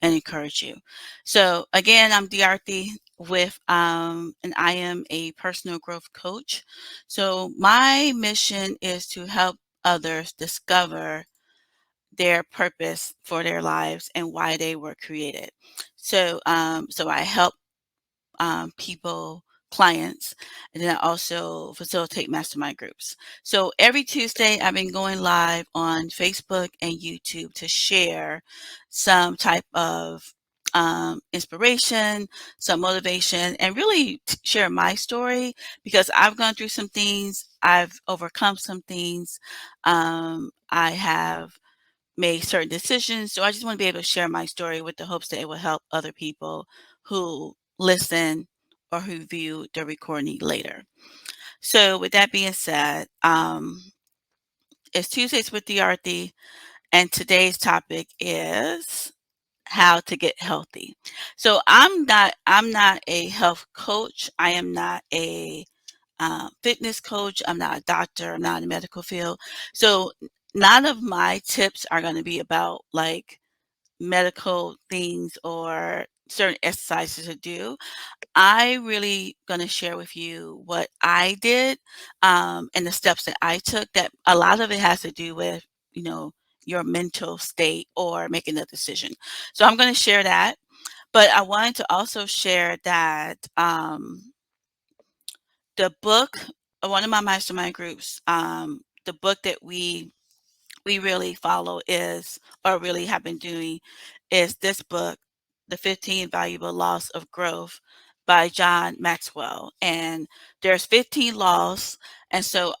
and encourage you. So again, I'm Diarthi and I am a personal growth coach. So my mission is to help others discover their purpose for their lives and why they were created. So I help people, clients, and then I also facilitate mastermind groups. So every Tuesday, I've been going live on Facebook and YouTube to share some type of inspiration, some motivation, and really share my story because I've gone through some things, I've overcome some things, I have made certain decisions. So I just want to be able to share my story with the hopes that it will help other people who listen or who view the recording later. So with that being said, it's Tuesdays with Diarthi, and today's topic is how to get healthy. So I'm not a health coach. I am not a fitness coach. I'm not a doctor. I'm not in the medical field. So none of my tips are going to be about like medical things or certain exercises to do. I really going to share with you what I did and the steps that I took. That a lot of it has to do with, you know, your mental state or making a decision. So I'm going to share that. But I wanted to also share that the book, one of my mastermind groups, the book that we really follow is, or really have been doing, is this book, The 15 Valuable Laws of Growth by John Maxwell. And there's 15 laws. And so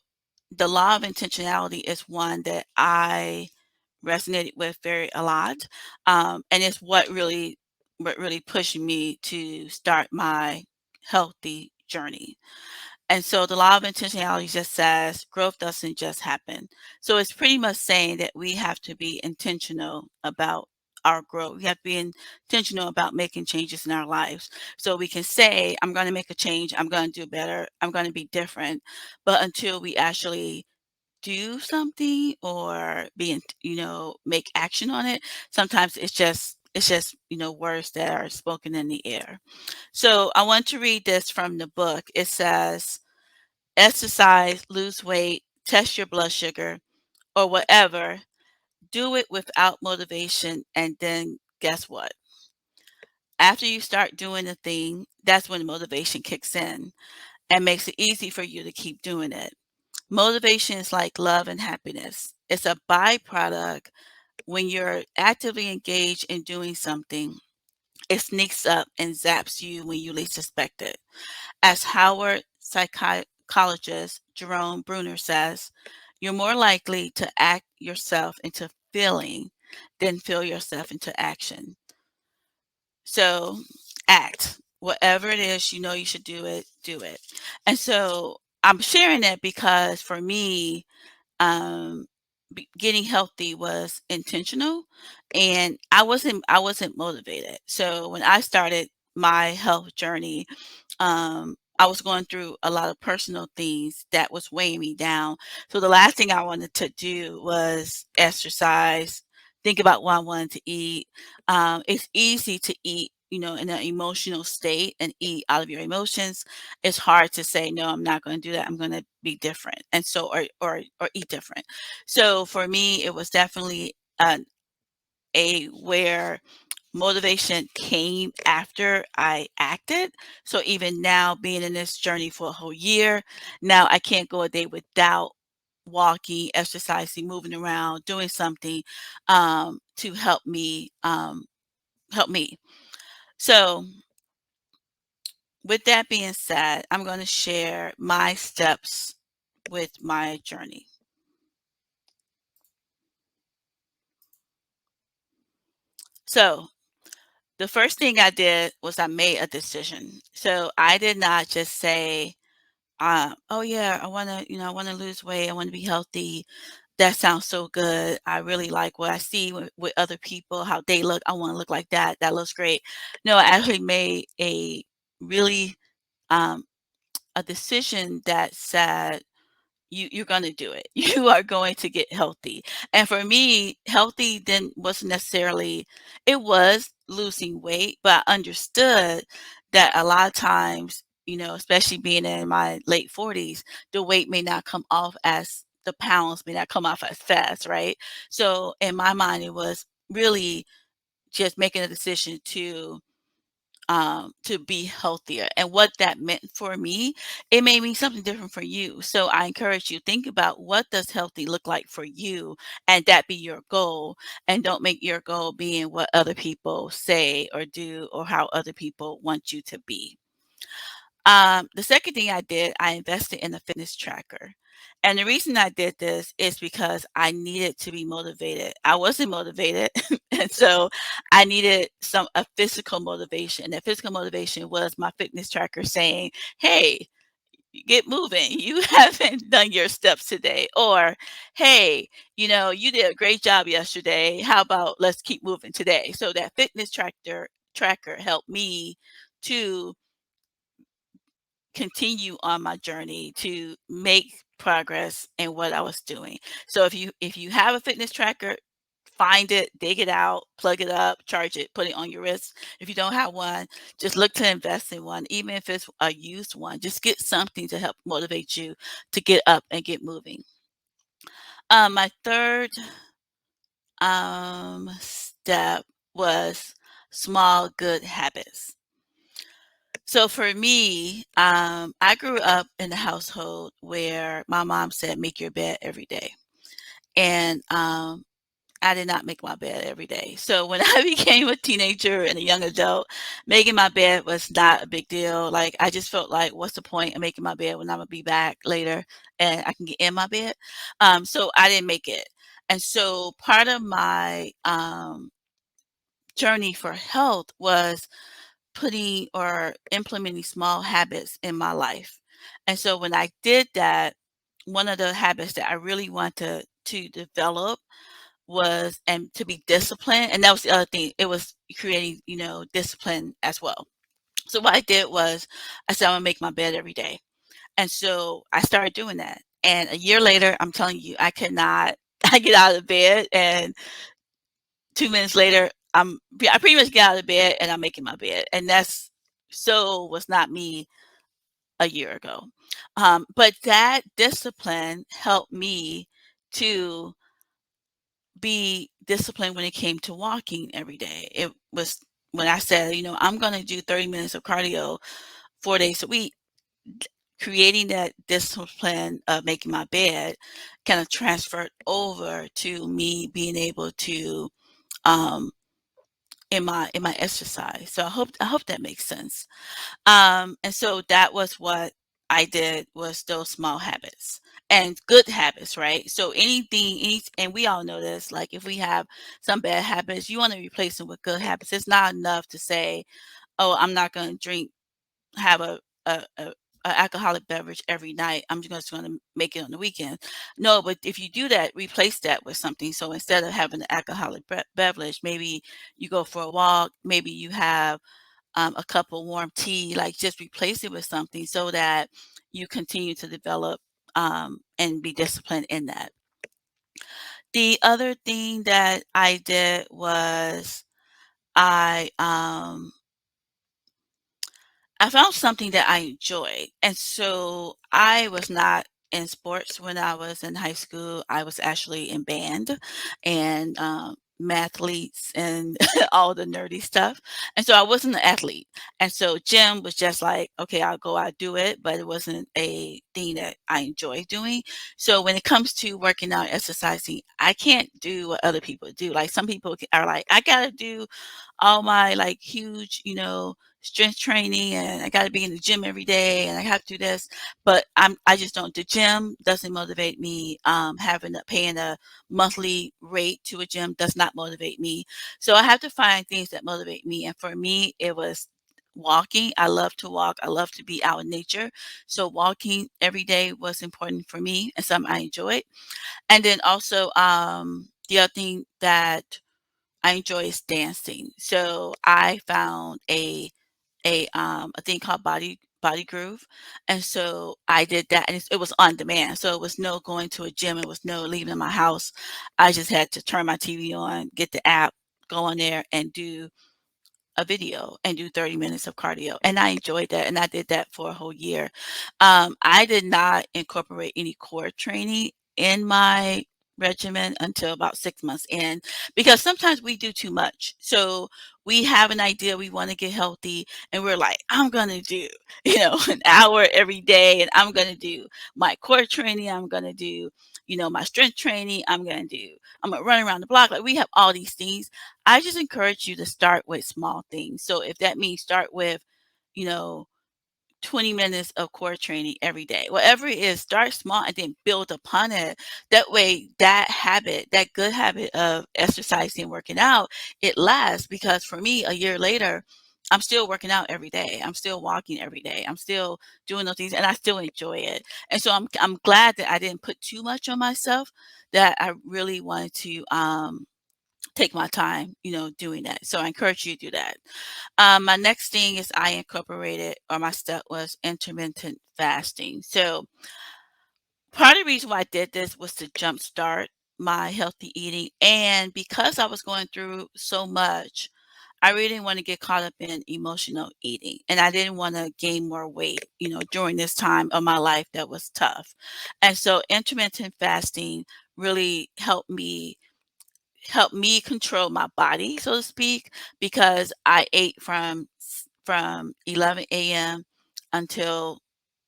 the law of intentionality is one that I resonated with very a lot. And it's what really pushed me to start my healthy journey. And so the law of intentionality just says growth doesn't just happen. So it's pretty much saying that we have to be intentional about our growth. We have to be intentional about making changes in our lives. So we can say, I'm going to make a change, I'm going to do better, I'm going to be different. But until we actually do something or make action on it, sometimes it's just words that are spoken in the air. So I want to read this from the book. It says, exercise, lose weight, test your blood sugar, or whatever, do it without motivation. And then guess what? After you start doing the thing, that's when motivation kicks in and makes it easy for you to keep doing it. Motivation is like love and happiness. It's a byproduct when you're actively engaged in doing something. It sneaks up and zaps you when you least expect it. As Howard psychologist Jerome Bruner says, you're more likely to act yourself into feeling than feel yourself into action. So act. Whatever it is you know you should do it, do it. And so I'm sharing that because for me, um, getting healthy was intentional, and I wasn't motivated. So when I started my health journey, I was going through a lot of personal things that was weighing me down. So the last thing I wanted to do was exercise, think about what I wanted to eat. It's easy to eat, in an emotional state and eat out of your emotions. It's hard to say, no, I'm not going to do that. I'm going to be different. And so, or eat different. So for me, it was definitely a where motivation came after I acted. So even now, being in this journey for a whole year, now I can't go a day without walking, exercising, moving around, doing something to help me. So with that being said, I'm going to share my steps with my journey. So the first thing I did was I made a decision. So I did not just say, oh yeah, I want to lose weight. I want to be healthy. That sounds so good. I really like what I see with other people, how they look. I want to look like that. That looks great. No, I actually made really um, a decision that said, you're going to do it. You are going to get healthy. And for me, healthy then wasn't necessarily, it was losing weight, but I understood that a lot of times, especially being in my late 40s, the weight may not come off as the pounds may not come off as fast, right? So in my mind, it was really just making a decision to be healthier. And what that meant for me, it may mean something different for you. So I encourage you, think about what does healthy look like for you, and that be your goal. And don't make your goal being what other people say or do or how other people want you to be. The second thing I did, I invested in a fitness tracker. And the reason I did this is because I needed to be motivated. I wasn't motivated. And so I needed a physical motivation. That physical motivation was my fitness tracker saying, hey, get moving. You haven't done your steps today. Or, hey, you did a great job yesterday. How about let's keep moving today? So that fitness tracker helped me to continue on my journey to make progress in what I was doing. So if you have a fitness tracker, find it, dig it out, plug it up, charge it, put it on your wrist. If you don't have one, just look to invest in one, even if it's a used one. Just get something to help motivate you to get up and get moving. My third step was small good habits. So for me, I grew up in a household where my mom said, make your bed every day. And I did not make my bed every day. So when I became a teenager and a young adult, making my bed was not a big deal. Like, I just felt like, what's the point of making my bed when I'm going to be back later and I can get in my bed? So I didn't make it. And so part of my journey for health was putting or implementing small habits in my life. And so when I did that, one of the habits that I really want to develop was and to be disciplined. And that was the other thing. It was creating, discipline as well. So what I did was I said, I'm gonna make my bed every day. And so I started doing that. And a year later, I'm telling you, I could not I get out of bed and 2 minutes later, I pretty much get out of bed and I'm making my bed. And that's so was not me a year ago. But that discipline helped me to be disciplined when it came to walking every day. It was when I said, I'm going to do 30 minutes of cardio 4 days a week, creating that discipline of making my bed kind of transferred over to me being able to um, in my exercise. So I hope that makes sense. And so that was what I did was those small habits and good habits, right? So and we all know this, like if we have some bad habits, you want to replace them with good habits. It's not enough to say, oh, I'm not going to have a alcoholic beverage every night. I'm just going to make it on the weekend. No, but if you do that, replace that with something. So instead of having an alcoholic beverage, maybe you go for a walk, maybe you have a cup of warm tea, like just replace it with something so that you continue to develop and be disciplined in that. The other thing that I did was I um, I found something that I enjoyed. And so I was not in sports when I was in high school. I was actually in band and mathletes and all the nerdy stuff. And so I wasn't an athlete. And so gym was just like, okay, I'll go out do it, but it wasn't a thing that I enjoy doing. So when it comes to working out, exercising, I can't do what other people do. Like some people are like, I gotta do all my like huge, strength training and I got to be in the gym every day and I have to do this, but I just don't. The gym doesn't motivate me. Paying a monthly rate to a gym does not motivate me. So I have to find things that motivate me. And for me, it was walking. I love to walk. I love to be out in nature. So walking every day was important for me and something I enjoyed. And then also the other thing that I enjoy is dancing. So I found a thing called Body Groove. And so I did that, and it was on demand. So it was no going to a gym. It was no leaving my house. I just had to turn my TV on, get the app, go on there and do a video and do 30 minutes of cardio. And I enjoyed that. And I did that for a whole year. I did not incorporate any core training in my regimen until about 6 months in, because sometimes we do too much. So we have an idea we want to get healthy, and we're like, I'm going to do, an hour every day, and I'm going to do my core training. I'm going to do, my strength training. I'm going to run around the block. Like, we have all these things. I just encourage you to start with small things. So if that means start with, you know, 20 minutes of core training every day, whatever it is, start small and then build upon it. That way, that habit, that good habit of exercising and working out, it lasts. Because for me, a year later, I'm still working out every day. I'm still walking every day. I'm still doing those things, and I still enjoy it. And so I'm glad that I didn't put too much on myself, that I really wanted to take my time, doing that. So I encourage you to do that. My next thing is I incorporated, or my step was intermittent fasting. So part of the reason why I did this was to jumpstart my healthy eating. And because I was going through so much, I really didn't want to get caught up in emotional eating. And I didn't want to gain more weight, during this time of my life that was tough. And so intermittent fasting really help me control my body, so to speak, because I ate from 11 a.m. until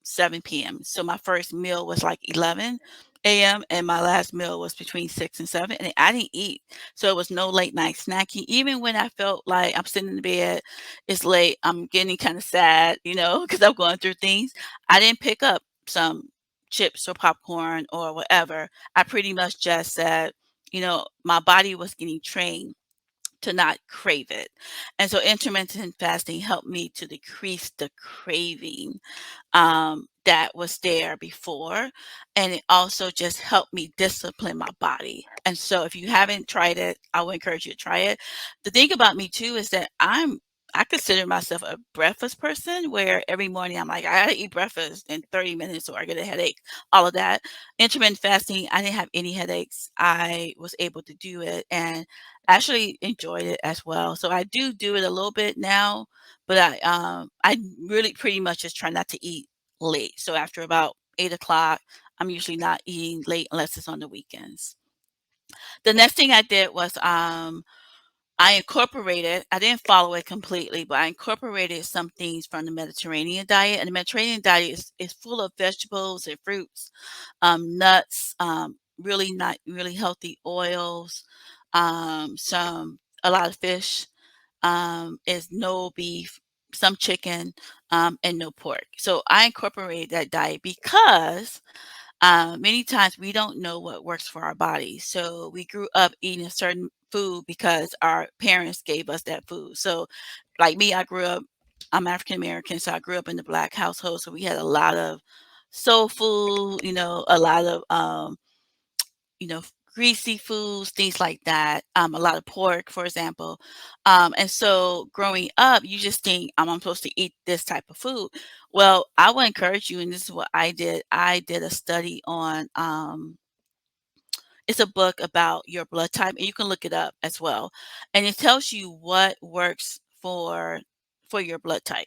7 p.m. So my first meal was like 11 a.m. and my last meal was between 6 and 7, and I didn't eat. So it was no late night snacking. Even when I felt like I'm sitting in the bed, it's late, I'm getting kind of sad, because I'm going through things. I didn't pick up some chips or popcorn or whatever. I pretty much just said, my body was getting trained to not crave it. And so intermittent fasting helped me to decrease the craving that was there before. And it also just helped me discipline my body. And so if you haven't tried it, I would encourage you to try it. The thing about me too is that I consider myself a breakfast person, where every morning I'm like, I gotta eat breakfast in 30 minutes or I get a headache, all of that. Intermittent fasting, I didn't have any headaches. I was able to do it and actually enjoyed it as well. So I do it a little bit now, but I really pretty much just try not to eat late. So after about 8 o'clock, I'm usually not eating late unless it's on the weekends. The next thing I did was I didn't follow it completely, but I incorporated some things from the Mediterranean diet. And the Mediterranean diet is full of vegetables and fruits, nuts, really not really healthy oils, a lot of fish, is no beef, some chicken, and no pork. So I incorporated that diet because many times we don't know what works for our bodies. So we grew up eating a certain food because our parents gave us that food. So, like me, I'm African American, so I grew up in the Black household. So we had a lot of soul food, a lot of greasy foods, things like that. A lot of pork, for example. And so growing up, you just think, I'm supposed to eat this type of food. Well, I would encourage you, and this is what I did. I did a study on, it's a book about your blood type, and you can look it up as well. And it tells you what works for your blood type.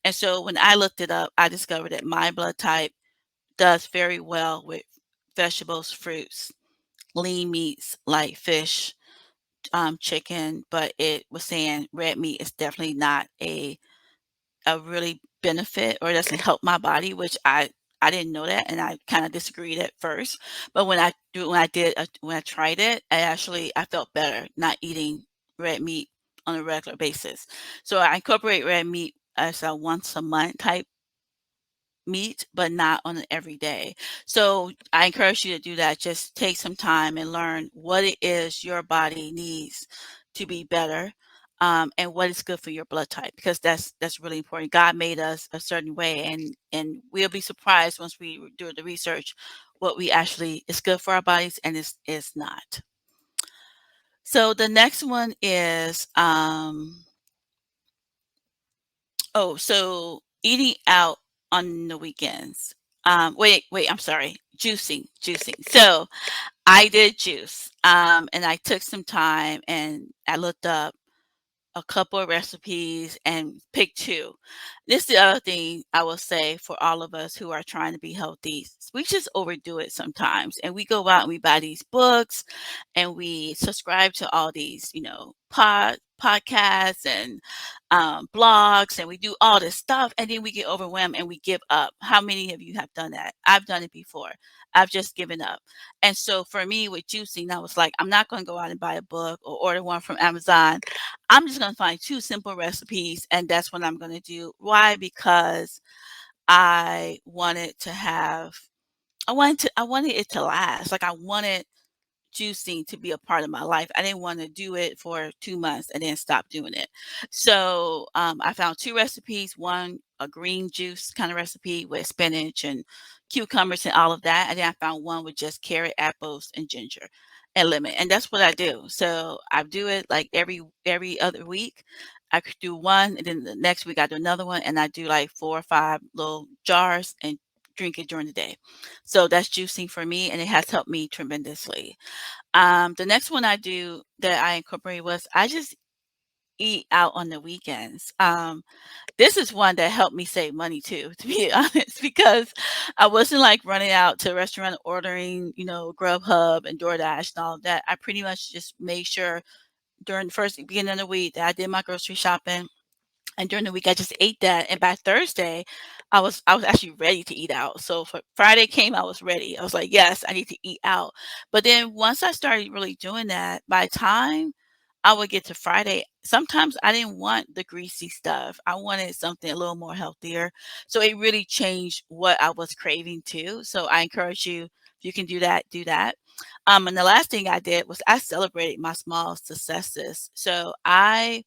And so when I looked it up, I discovered that my blood type does very well with vegetables, fruits, lean meats like fish, chicken, but it was saying red meat is definitely not a really benefit, or doesn't help my body, which I didn't know that, and I kind of disagreed at first. But when I tried it, I felt better not eating red meat on a regular basis. So I incorporate red meat as a once a month type meat, but not on an everyday. So I encourage you to do that. Just take some time and learn what it is your body needs to be better, and what is good for your blood type, because that's really important. God made us a certain way, and we'll be surprised once we do the research what we actually is good for our bodies and is not. So the next one is oh, so eating out on the weekends. Wait, I'm sorry. Juicing. So I did juice, and I took some time and I looked up a couple of recipes and pick two. This is the other thing I will say for all of us who are trying to be healthy. We just overdo it sometimes, and we go out and we buy these books and we subscribe to all these, podcasts and blogs, and we do all this stuff, and then we get overwhelmed and we give up. How many of you have done that? I've done it before. I've just given up. And so for me with juicing, I was like, I'm not going to go out and buy a book or order one from Amazon. I'm just going to find two simple recipes, and that's what I'm going to do. Why? Because I wanted to have, I wanted it to last. Like I wanted juicing to be a part of my life. I didn't want to do it for 2 months and then stop doing it. So I found two recipes. One, a green juice kind of recipe with spinach and cucumbers and all of that. And then I found one with just carrot, apples, and ginger and lemon. And that's what I do. So I do it like every other week. I could do one, and then the next week I do another one, and I do like 4 or 5 little jars and drink it during the day. So that's juicing for me, and it has helped me tremendously. The next one I do that I incorporated was I just eat out on the weekends. This is one that helped me save money too, to be honest, because I wasn't like running out to a restaurant ordering, Grubhub and DoorDash and all of that. I pretty much just made sure during the first beginning of the week that I did my grocery shopping, and during the week I just ate that, and by Thursday I was actually ready to eat out. So for Friday came, I was ready. I was like, yes, I need to eat out. But then once I started really doing that, by the time I would get to Friday, sometimes I didn't want the greasy stuff. I wanted something a little more healthier. So it really changed what I was craving too. So I encourage you, if you can do that, do that. And the last thing I did was I celebrated my small successes. So um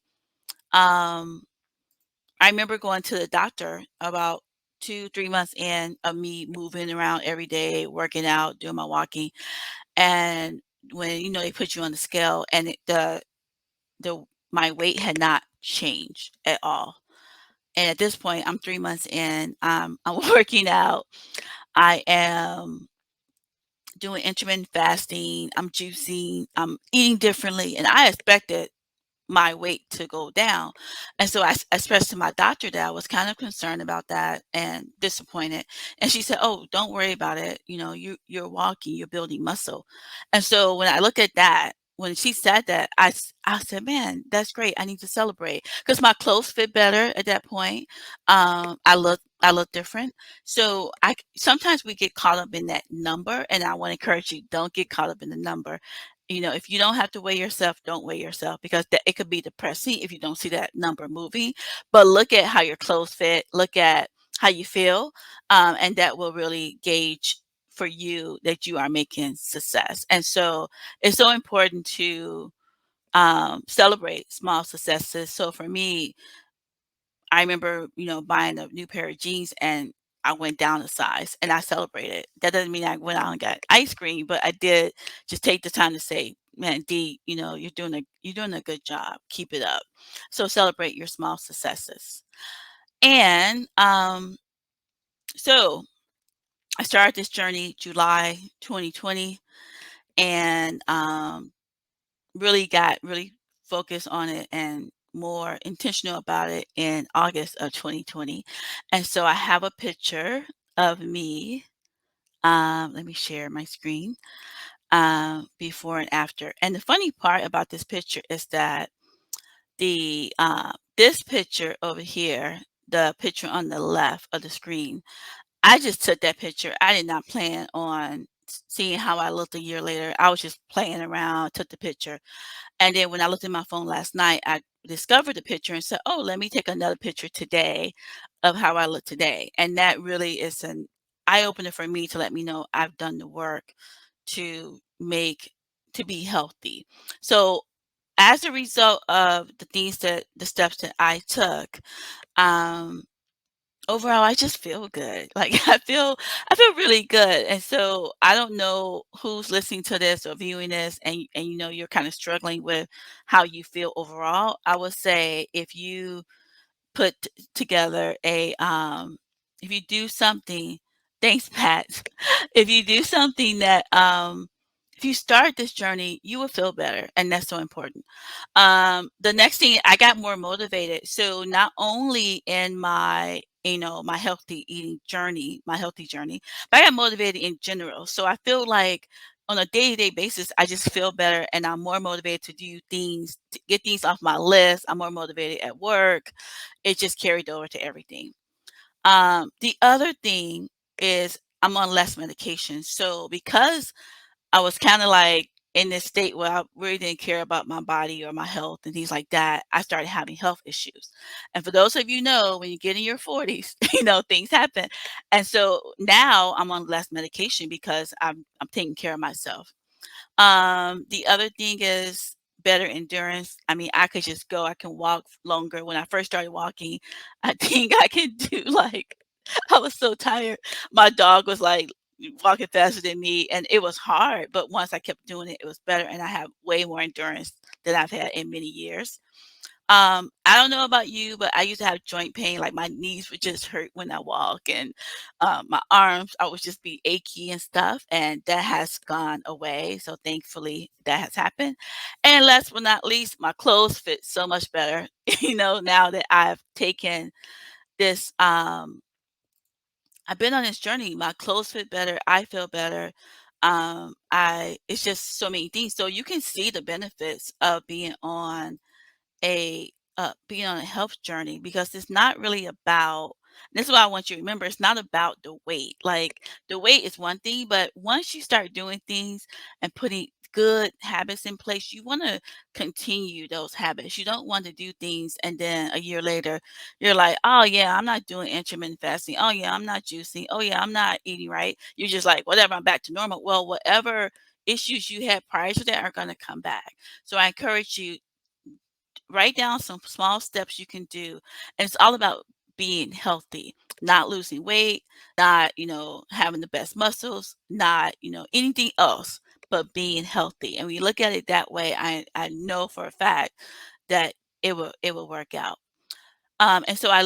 I remember going to the doctor about 2, 3 months in of me moving around every day, working out, doing my walking, and when, they put you on the scale and the my weight had not changed at all. And at this point, I'm 3 months in, I'm working out, I am doing intermittent fasting, I'm juicing, I'm eating differently, and I expected my weight to go down. And so I expressed to my doctor that I was kind of concerned about that and disappointed. And she said, "Oh, don't worry about it. You're walking, you're building muscle." And so when I look at that, when she said that, I said, "Man, that's great. I need to celebrate because my clothes fit better at that point. I look different. So sometimes we get caught up in that number, and I want to encourage you, don't get caught up in the number. If you don't have to weigh yourself, don't weigh yourself because it could be depressing if you don't see that number moving. But look at how your clothes fit, look at how you feel, and that will really gauge for you that you are making success. And so it's so important to celebrate small successes. So for me, I remember, buying a new pair of jeans and I went down a size and I celebrated. That doesn't mean I went out and got ice cream, but I did just take the time to say, "Man, D, you're doing a good job. Keep it up." So celebrate your small successes. And so I started this journey July 2020, and really focused on it and more intentional about it in August of 2020. And so I have a picture of me. Let me share my screen, before and after. And the funny part about this picture is that this picture over here, the picture on the left of the screen, I just took that picture. I did not plan on seeing how I looked a year later. I was just playing around, took the picture. And then when I looked at my phone last night, I discovered the picture and said, "Oh, let me take another picture today of how I look today." And that really is an eye opener for me to let me know I've done the work to to be healthy. So as a result of the steps that I took, um, overall, I just feel good. Like I feel really good. And so I don't know who's listening to this or viewing this, and you're kind of struggling with how you feel overall. I would say if you put together if you do something, thanks, Pat. If you do something that, if you start this journey, you will feel better. And that's so important. The next thing, I got more motivated. So not only in my healthy eating journey, my healthy journey, but I got motivated in general. So I feel like on a day-to-day basis, I just feel better and I'm more motivated to do things, to get things off my list. I'm more motivated at work. It just carried over to everything. The other thing is I'm on less medication. So because I was kind of like in this state where I really didn't care about my body or my health and things like that, I started having health issues. And for those of you know, when you get in your 40s, things happen. And so now I'm on less medication because I'm taking care of myself. The other thing is better endurance. I mean, I could just go, I can walk longer. When I first started walking, I think I could do like, I was so tired. My dog was like walking faster than me, and it was hard. But once I kept doing it, it was better. And I have way more endurance than I've had in many years. I don't know about you, but I used to have joint pain, like my knees would just hurt when I walk, and my arms, I would just be achy and stuff, and that has gone away. So thankfully that has happened. And last but not least, my clothes fit so much better, now that I've taken this, I've been on this journey. My clothes fit better. I feel better. It's just so many things. So you can see the benefits of a being on a health journey, because it's not really about, this is what I want you to remember, it's not about the weight. Like, the weight is one thing, but once you start doing things and putting good habits in place, you want to continue those habits. You don't want to do things and then a year later you're like, oh yeah, I'm not doing intermittent fasting, oh yeah, I'm not juicing, oh yeah, I'm not eating right. You're just like, whatever, I'm back to normal. Well, whatever issues you had prior to that are going to come back. So I encourage you, write down some small steps you can do. And it's all about being healthy, not losing weight, not, having the best muscles, not, anything else, but being healthy. And when you look at it that way, I know for a fact that it will work out. And so I